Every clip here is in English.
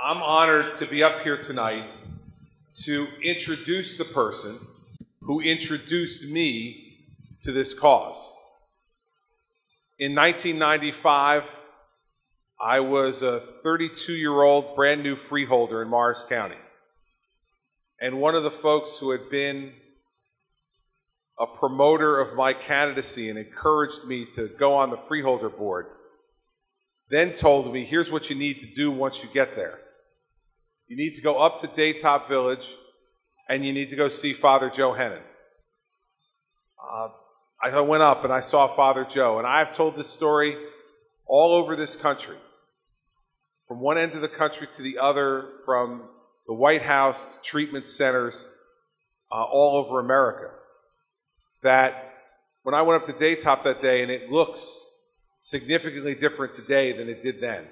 I'm honored to be up here tonight to introduce the person who introduced me to this cause. In 1995, I was a 32-year-old brand new freeholder in Morris County. And one of the folks who had been a promoter of my candidacy and encouraged me to go on the freeholder board then told me, here's what you need to do once you get there. You need to go up to Daytop Village and you need to go see Father Joe Hennon. I went up and I saw Father Joe, and I've told this story all over this country, from one end of the country to the other, from the White House to treatment centers all over America, that when I went up to Daytop that day, and it looks significantly different today than it did then.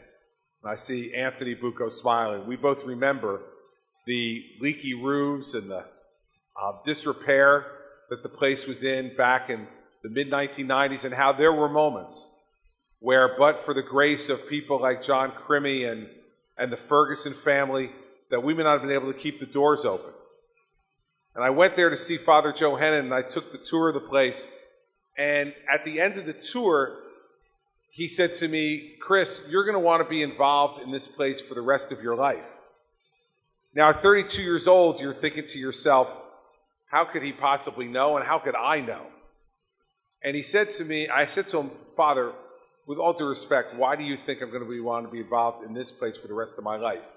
And I see Anthony Bucco smiling. We both remember the leaky roofs and the disrepair that the place was in back in the mid-1990s, and how there were moments where, but for the grace of people like John Christie and the Ferguson family, that we may not have been able to keep the doors open. And I went there to see Father Joe Hennon, and I took the tour of the place. And at the end of the tour, he said to me, Chris, you're going to want to be involved in this place for the rest of your life. Now, at 32 years old, you're thinking to yourself, how could he possibly know, and how could I know? And he said to me, I said to him, Father, with all due respect, why do you think I'm going to want to be involved in this place for the rest of my life?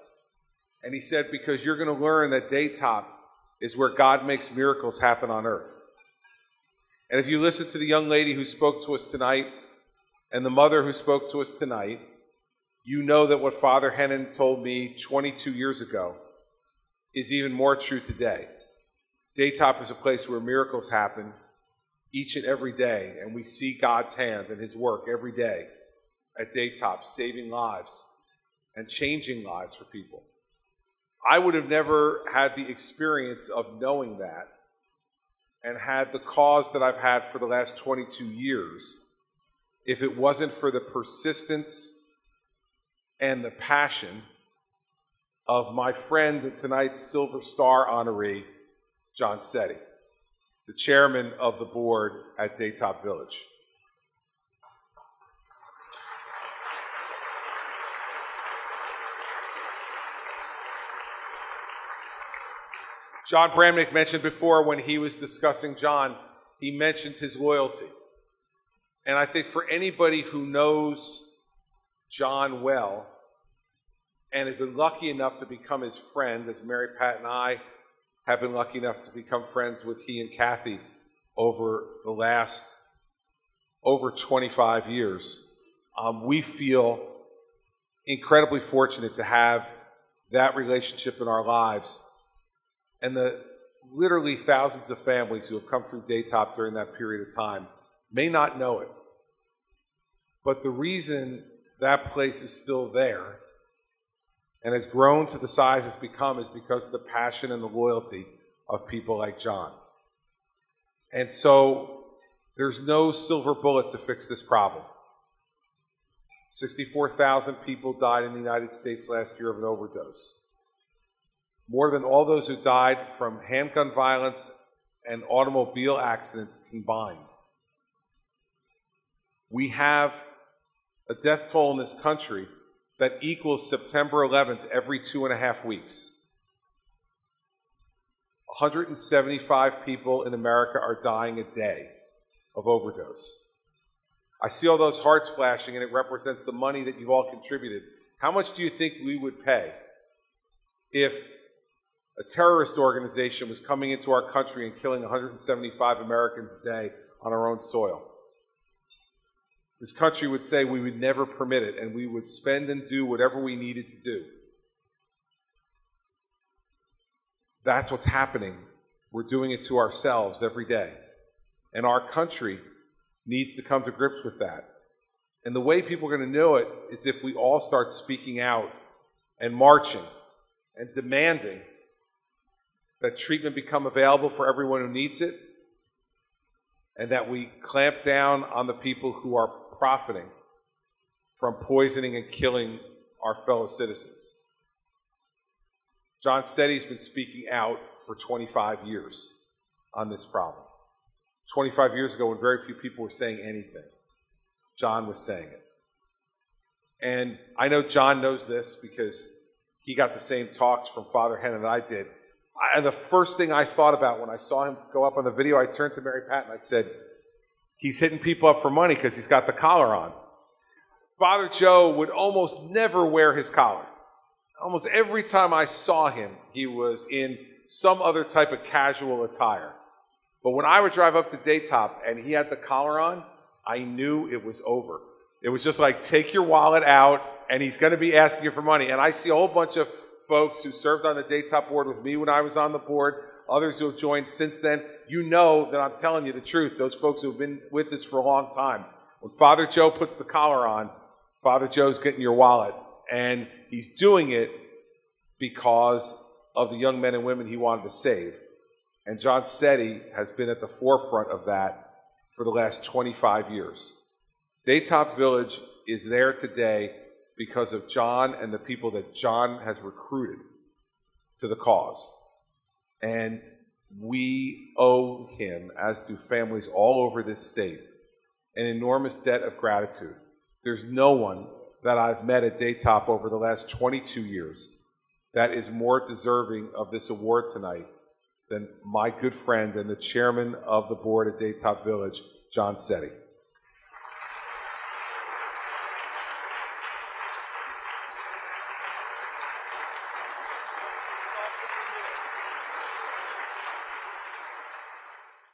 And he said, because you're going to learn that Daytop is where God makes miracles happen on earth. And if you listen to the young lady who spoke to us tonight and the mother who spoke to us tonight, you know that what Father Hennon told me 22 years ago is even more true today. Daytop is a place where miracles happen each and every day, and we see God's hand and his work every day at Daytop, saving lives and changing lives for people. I would have never had the experience of knowing that and had the cause that I've had for the last 22 years if it wasn't for the persistence and the passion of my friend and tonight's Silver Star honoree, John Sette, the chairman of the board at Daytop Village. John Bramnick mentioned before, when he was discussing John, he mentioned his loyalty. And I think for anybody who knows John well and has been lucky enough to become his friend, as Mary Pat and I have been lucky enough to become friends with he and Kathy over the last over 25 years, we feel incredibly fortunate to have that relationship in our lives. And the literally thousands of families who have come through Daytop during that period of time may not know it. But the reason that place is still there and has grown to the size it's become is because of the passion and the loyalty of people like John. And so there's no silver bullet to fix this problem. 64,000 people died in the United States last year of an overdose. More than all those who died from handgun violence and automobile accidents combined. We have a death toll in this country that equals September 11th every 2.5 weeks. 175 people in America are dying a day of overdose. I see all those hearts flashing, and it represents the money that you've all contributed. How much do you think we would pay if a terrorist organization was coming into our country and killing 175 Americans a day on our own soil? This country would say we would never permit it, and we would spend and do whatever we needed to do. That's what's happening. We're doing it to ourselves every day. And our country needs to come to grips with that. And the way people are going to know it is if we all start speaking out and marching and demanding that treatment become available for everyone who needs it, and that we clamp down on the people who are profiting from poisoning and killing our fellow citizens. John Sette's been speaking out for 25 years on this problem. 25 years ago, when very few people were saying anything, John was saying it. And I know John knows this because he got the same talks from Father Hennon that I did. And the first thing I thought about when I saw him go up on the video, I turned to Mary Pat and I said, he's hitting people up for money because he's got the collar on. Father Joe would almost never wear his collar. Almost every time I saw him, he was in some other type of casual attire. But when I would drive up to Daytop and he had the collar on, I knew it was over. It was just like, take your wallet out, and he's going to be asking you for money. And I see a whole bunch of folks who served on the Daytop board with me when I was on the board, others who have joined since then. You know that I'm telling you the truth, those folks who have been with us for a long time. When Father Joe puts the collar on, Father Joe's getting your wallet. And he's doing it because of the young men and women he wanted to save. And John Sette has been at the forefront of that for the last 25 years. Daytop Village is there today because of John and the people that John has recruited to the cause. And we owe him, as do families all over this state, an enormous debt of gratitude. There's no one that I've met at Daytop over the last 22 years that is more deserving of this award tonight than my good friend and the chairman of the board at Daytop Village, John Sette.